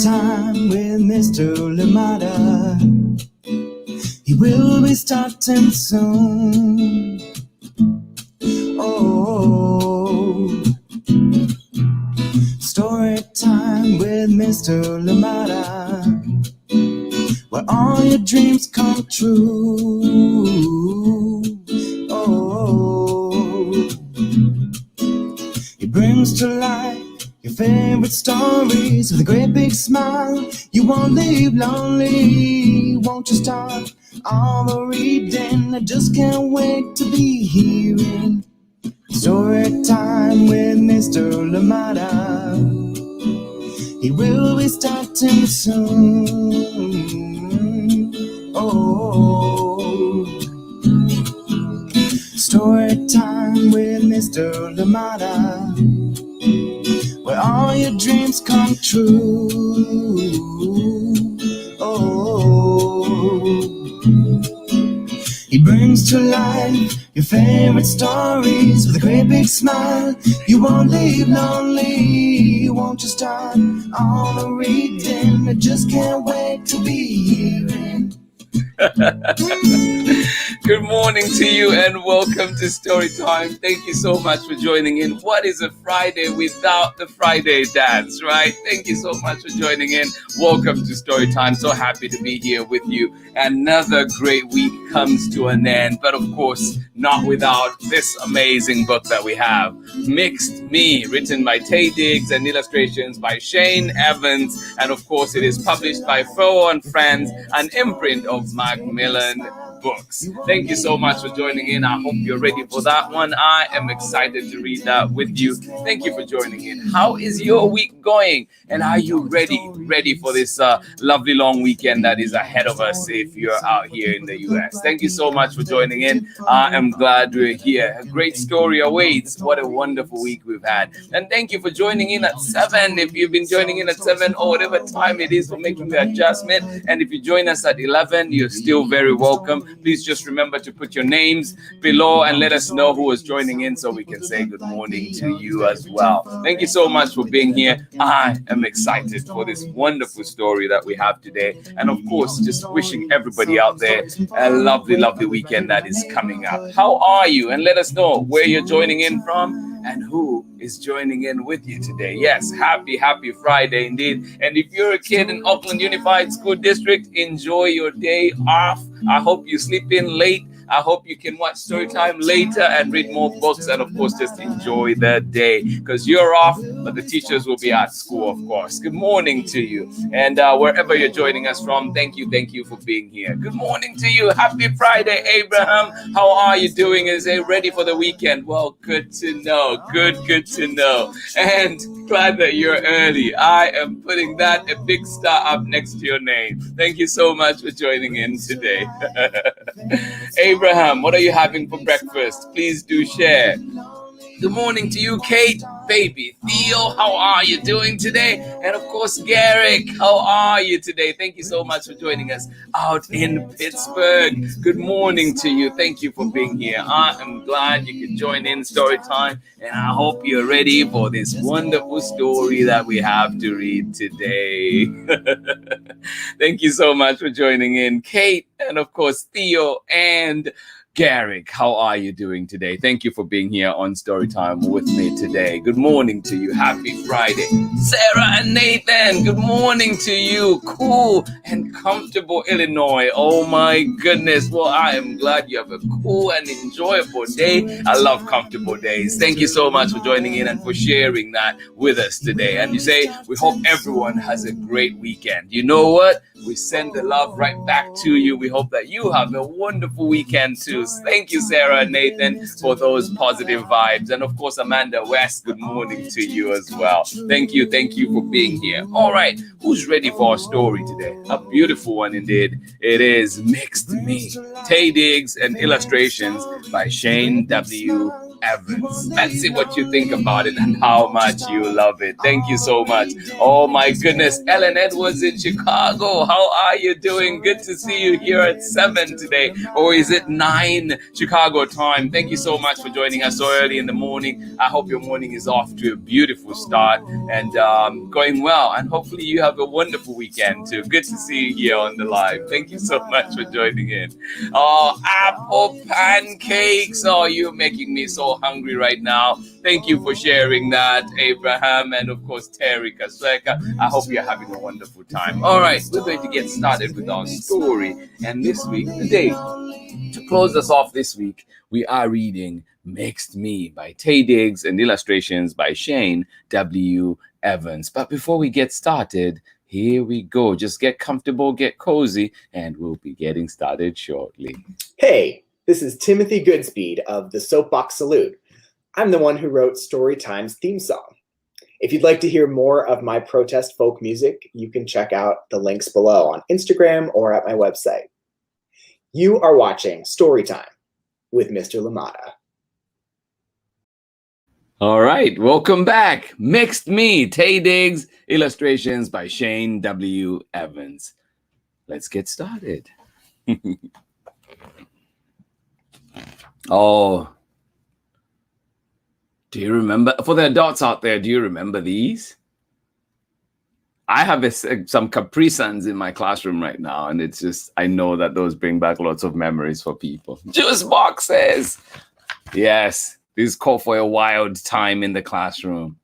time with Mr. Lamada. He will be starting soon. Oh, story time with Mr. Lamada, where all your dreams come true. Oh, he brings to life your favorite stories with a great big smile. You won't leave lonely, won't you start all the reading? I just can't wait to be hearing story time with Mr. Lamada. He will be starting soon. Oh, story time with Mr. Lamada, where all your dreams come true. Oh, he brings to life your favorite stories with a great big smile. You won't leave lonely, won't you start all the reading? I just can't wait to be hearing. Good morning to you and welcome to Story Time. Thank you so much for joining in. What is a Friday without the Friday dance, right? Thank you so much for joining in. Welcome to Story Time. So happy to be here with you. Another great week comes to an end, but of course, not without this amazing book that we have, Mixed Me, written by TAYE DIGGS and illustrations by Shane Evans. And of course, it is published by FEIWEL and Friends, an imprint of Macmillan books. Thank you so much for joining in. I hope you're ready for that one. I am excited to read that with you. Thank you for joining in. How is your week going? And are you ready for this lovely long weekend that is ahead of us if you're out here in the US? Thank you so much for joining in. I am glad we're here. A great story awaits. What a wonderful week we've had. And thank you for joining in at 7. If you've been joining in at 7 or whatever time it is for making the adjustment. And if you join us at 11, you're still very welcome. Please just remember to put your names below and let us know who is joining in so we can say good morning to you as well. Thank you so much for being here. I am excited for this wonderful story that we have today. And of course, just wishing everybody out there a lovely, lovely weekend that is coming up. How are you? And let us know where you're joining in from and who is joining in with you today. Yes, happy Friday indeed. And if you're a kid in Auckland Unified School District, enjoy your day off. I hope you sleep in late. I hope you can watch Storytime later and read more books and of course just enjoy the day because you're off, but the teachers will be at school, of course. Good morning to you. And wherever you're joining us from, thank you for being here. Good morning to you. Happy Friday, Abraham. How are you doing? Is it ready for the weekend? Well, good to know. Good to know. And glad that you're early. I am putting that a big star up next to your name. Thank you so much for joining in today. Abraham, what are you having for breakfast? Please do share. Good morning to you, Kate, baby. Theo, how are you doing today? And of course, Garrick, how are you today? Thank you so much for joining us out in Pittsburgh. Good morning to you. Thank you for being here. I am glad you could join in Storytime, and I hope you're ready for this wonderful story that we have to read today. Thank you so much for joining in, Kate, and of course, Theo and Garrick, how are you doing today? Thank you for being here on Storytime with me today. Good morning to you. Happy Friday. Sarah and Nathan, good morning to you. Cool and comfortable Illinois. Oh my goodness. Well, I am glad you have a cool and enjoyable day. I love comfortable days. Thank you so much for joining in and for sharing that with us today. And you say, we hope everyone has a great weekend. You know what? We send the love right back to you. We hope that you have a wonderful weekend too. Thank you, Sarah and Nathan, for those positive vibes. And of course, Amanda West, good morning to you as well. Thank you for being here. All right, who's ready for our story today? A beautiful one indeed. It is Mixed Me, TAYE DIGGS and illustrations by Shane W. Evans. Let's see what you think about it and how much you love it. Thank you so much. Oh my goodness. Ellen Edwards in Chicago. How are you doing? Good to see you here at 7 today. Or is it 9 Chicago time? Thank you so much for joining us so early in the morning. I hope your morning is off to a beautiful start and going well. And hopefully you have a wonderful weekend too. Good to see you here on the live. Thank you so much for joining in. Oh, apple pancakes. Oh, you're making me so hungry right now. Thank you for sharing that, Abraham, and of course, Terry Kasweka. I hope you're having a wonderful time. All right, we're going to get started with our story. And this week, today, to close us off this week, we are reading Mixed Me by TAYE DIGGS and illustrations by Shane W. Evans. But before we get started, here we go. Just get comfortable, get cozy, and we'll be getting started shortly. Hey, this is Timothy Goodspeed of the Soapbox Salute. I'm the one who wrote Storytime's theme song. If you'd like to hear more of my protest folk music, you can check out the links below on Instagram or at my website. You are watching Storytime with Mr. Lamada. All right, welcome back. Mixed Me, TAYE DIGGS, illustrations by Shane W. Evans. Let's get started. Oh, do you remember, for the adults out there, do you remember these? I have some Capri Suns in my classroom right now, and it's just, I know that those bring back lots of memories for people. Juice boxes. Yes, this call for a wild time in the classroom.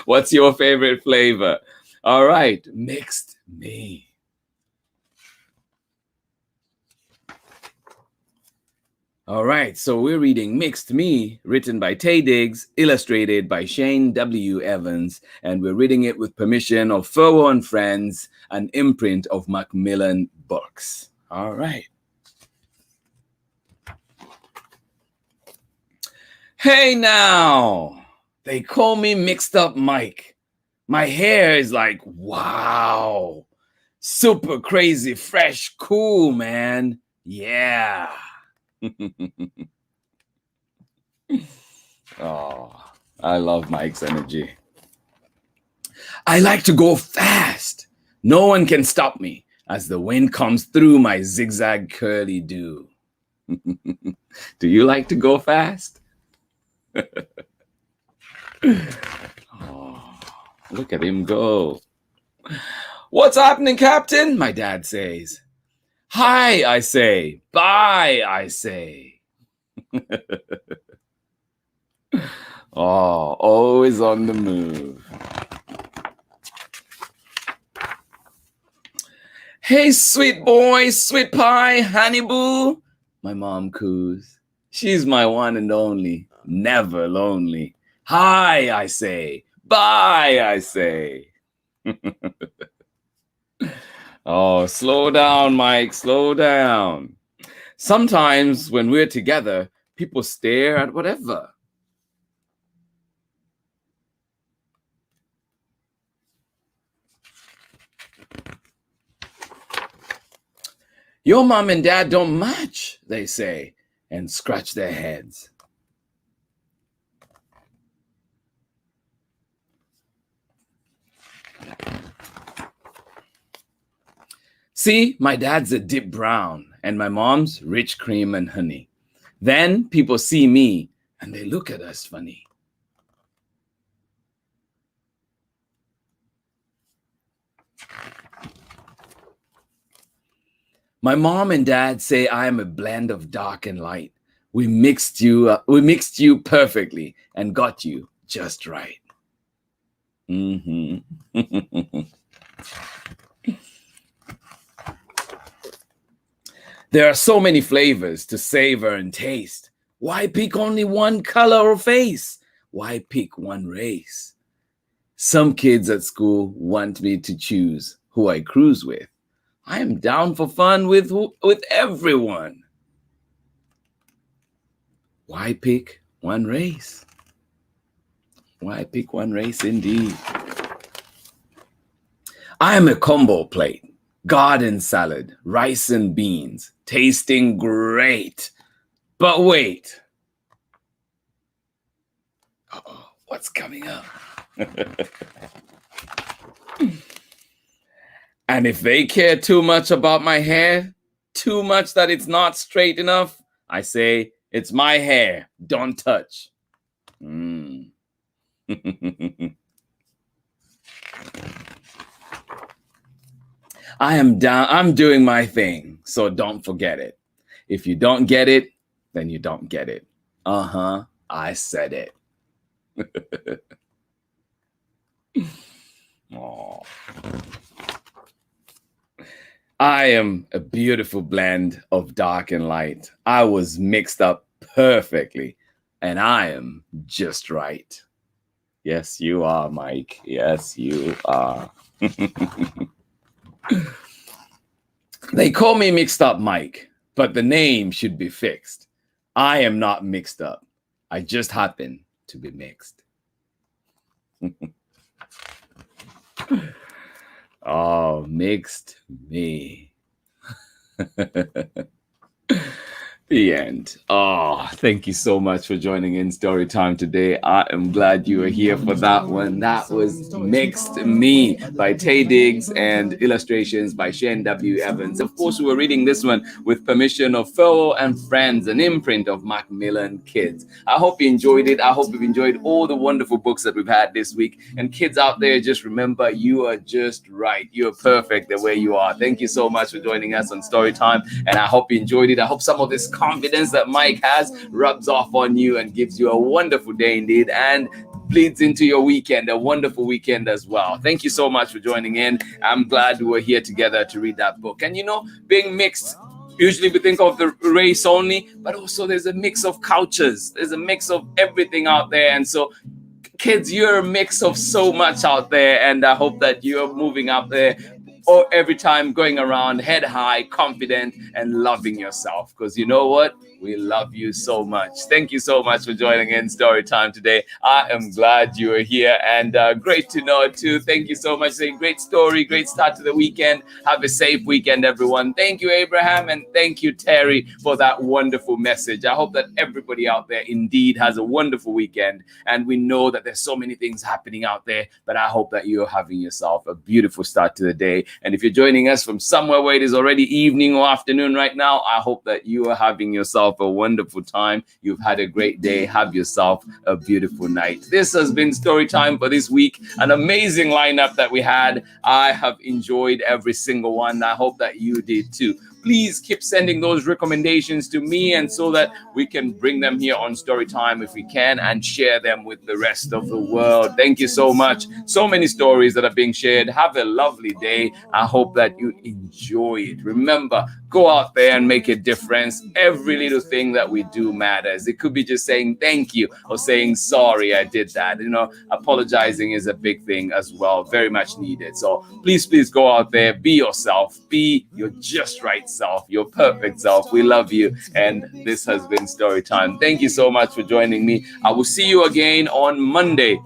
What's your favorite flavor? All right, Mixed Me. All right, so we're reading Mixed Me, written by TAYE DIGGS, illustrated by Shane W. Evans, and we're reading it with permission of FEIWEL and Friends, an imprint of Macmillan books. All right. Hey now, they call me Mixed Up Mike. My hair is like, wow, super crazy, fresh, cool, man. Yeah. Oh, I love Mike's energy. I like to go fast. No one can stop me as the wind comes through my zigzag curly do. Do you like to go fast? Oh, look at him go. What's happening, Captain? My dad says. Hi, I say. Bye, I say. Oh, always on the move. Hey, sweet boy, sweet pie, honey boo. My mom coos. She's my one and only, never lonely. Hi, I say. Bye, I say. Oh, slow down, Mike, slow down. Sometimes when we're together, people stare at whatever. Your mom and dad don't match, they say, and scratch their heads. See, my dad's a deep brown and my mom's rich cream and honey. Then people see me and they look at us funny. My mom and dad say I am a blend of dark and light. We mixed you perfectly and got you just right. There are so many flavors to savor and taste. Why pick only one color or face? Why pick one race? Some kids at school want me to choose who I cruise with. I am down for fun with everyone. Why pick one race? Why pick one race indeed? I am a combo plate. Garden salad, rice and beans, tasting great. But wait, Uh-oh, what's coming up? And if they care too much about my hair, too much that it's not straight enough, I say, it's my hair, don't touch. I'm doing my thing, so don't forget it. If you don't get it, then you don't get it. I said it. Aww. I am a beautiful blend of dark and light. I was mixed up perfectly, and I am just right. Yes, you are, Mike. Yes, you are. They call me Mixed Up Mike, but the name should be fixed. I am not mixed up. I just happen to be mixed. Oh, mixed me. The end. Oh, thank you so much for joining in Story Time today. I am glad you were here for that one. That was Mixed Me by TAYE DIGGS and illustrations by Shane W. Evans. Of course, we were reading this one with permission of FEIWEL and Friends, an imprint of Macmillan Kids. I hope you enjoyed it. I hope you've enjoyed all the wonderful books that we've had this week. And kids out there, just remember, you are just right. You're perfect the way you are. Thank you so much for joining us on Story Time. And I hope you enjoyed it. I hope some of this confidence that Mike has rubs off on you and gives you a wonderful day indeed, and bleeds into your weekend, a wonderful weekend as well. Thank you so much for joining in. I'm glad we were here together to read that book. And you know, being mixed, usually we think of the race only, but also there's a mix of cultures. There's a mix of everything out there. And so kids, you're a mix of so much out there, and I hope that you're moving up there or every time going around head high, confident, and loving yourself. Because you know what? We love you so much. Thank you so much for joining in Story Time today. I am glad you are here, and great to know too. Thank you so much. Saying great story, great start to the weekend. Have a safe weekend, everyone. Thank you, Abraham, and thank you, Terry, for that wonderful message. I hope that everybody out there indeed has a wonderful weekend, and we know that there's so many things happening out there, but I hope that you're having yourself a beautiful start to the day. And if you're joining us from somewhere where it is already evening or afternoon right now, I hope that you are having yourself a wonderful time. You've had a great day. Have yourself a beautiful night. This has been Story Time for this week. An amazing lineup that we had. I have enjoyed every single one. I hope that you did too. Please keep sending those recommendations to me, and so that we can bring them here on Story Time if we can, and share them with the rest of the world. Thank you so much. So many stories that are being shared. Have a lovely day. I hope that you enjoy it. Remember, go out there and make a difference. Every little thing that we do matters. It could be just saying thank you or saying sorry, I did that. You know, apologizing is a big thing as well. Very much needed. So please go out there. Be yourself. Be your just right self, your perfect self. We love you, and this has been Story Time. Thank you so much for joining me. I will see you again on Monday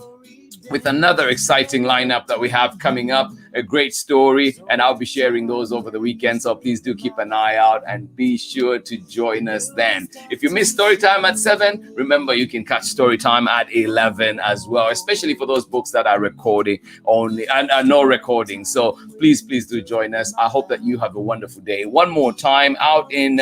with another exciting lineup that we have coming up, a great story, and I'll be sharing those over the weekend, so please do keep an eye out and be sure to join us then. If you miss Storytime at 7, remember you can catch Storytime at 11 as well, especially for those books that are recording only and no recording. So please do join us. I hope that you have a wonderful day. One more time, out in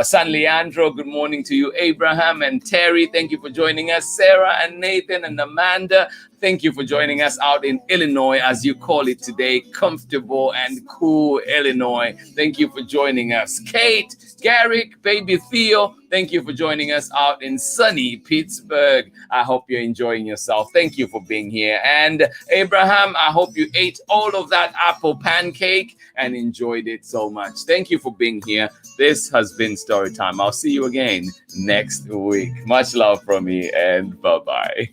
San Leandro, good morning to you, Abraham and Terry. Thank you for joining us. Sarah and Nathan and Amanda, thank you for joining us out in Illinois, as you call it today, comfortable and cool Illinois. Thank you for joining us. Kate, Garrick, baby Theo, thank you for joining us out in sunny Pittsburgh. I hope you're enjoying yourself. Thank you for being here. And Abraham, I hope you ate all of that apple pancake and enjoyed it so much. Thank you for being here. This has been Storytime. I'll see you again next week. Much love from me, and bye-bye.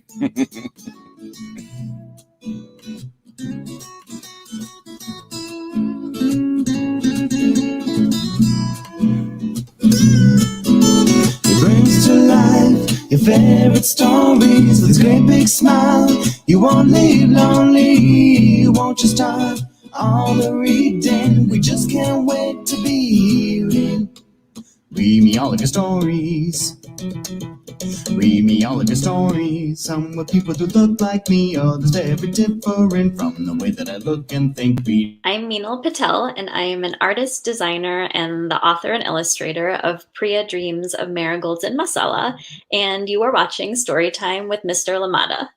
It brings to life your favorite stories with a great big smile. You won't leave lonely, won't you start all the reading? We just can't wait to be reading Read me all of your stories. Read me all of your stories. Some with people who look like me, others very different from the way that I look and think. I'm Meenal Patel, and I am an artist, designer, and the author and illustrator of Priya Dreams of Marigolds and Masala, and you are watching Storytime with Mr. Lamada.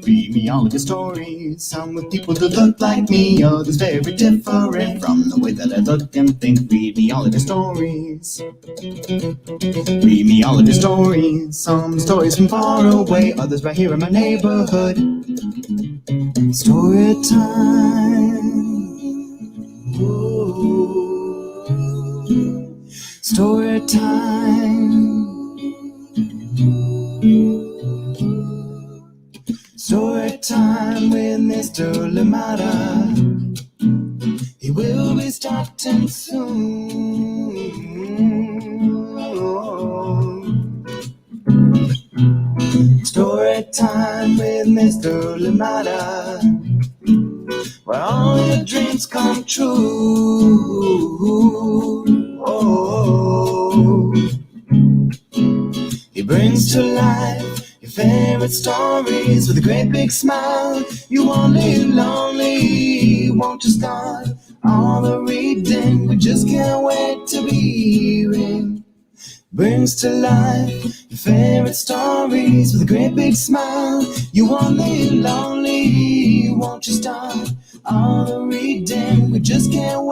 Read me all of your stories. Some with people who look like me, others very different from the way that I look and think. Read me all of your stories. Read me all of your stories. Some stories from far away, others right here in my neighborhood. Story time. Ooh. Story time. Story time with Mr. Lamada. He will be starting soon. Story time with Mr. Lamada, where all your dreams come true. Oh, he brings to life your favorite stories with a great big smile. You won't live lonely, won't you start all the reading? We just can't wait to be hearing. Brings to life your favorite stories with a great big smile. You won't live lonely, won't you start all the reading? We just can't